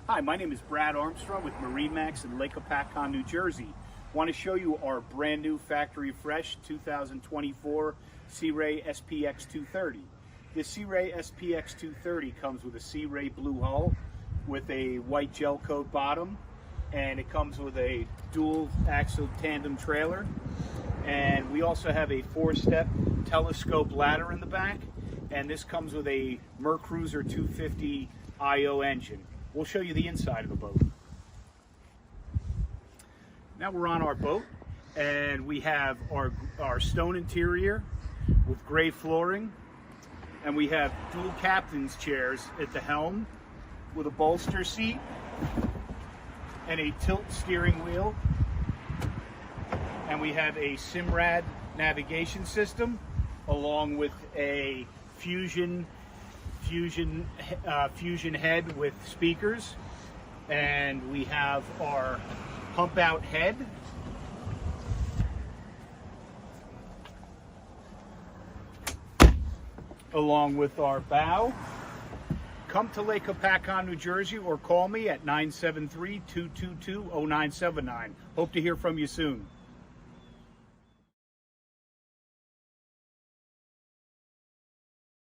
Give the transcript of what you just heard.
Hi, my name is Brad Armstrong with MarineMax in Lake Hopatcong, New Jersey. Want to show you our brand new factory fresh 2024 Sea Ray SPX 230. This Sea Ray SPX 230 comes with a Sea Ray blue hull with a white gel coat bottom, and it comes with a dual axle tandem trailer, and we also have a 4-step telescope ladder in the back, and this comes with a Mercruiser 250 IO engine. We'll show you the inside of the boat. Now we're on our boat, and we have our stone interior with gray flooring, and we have dual captain's chairs at the helm with a bolster seat and a tilt steering wheel, and we have a Simrad navigation system along with a Fusion head with speakers, and we have our pump out head, along with our bow. Come to Lake Hopatcong, New Jersey, or call me at 973-222-0979. Hope to hear from you soon.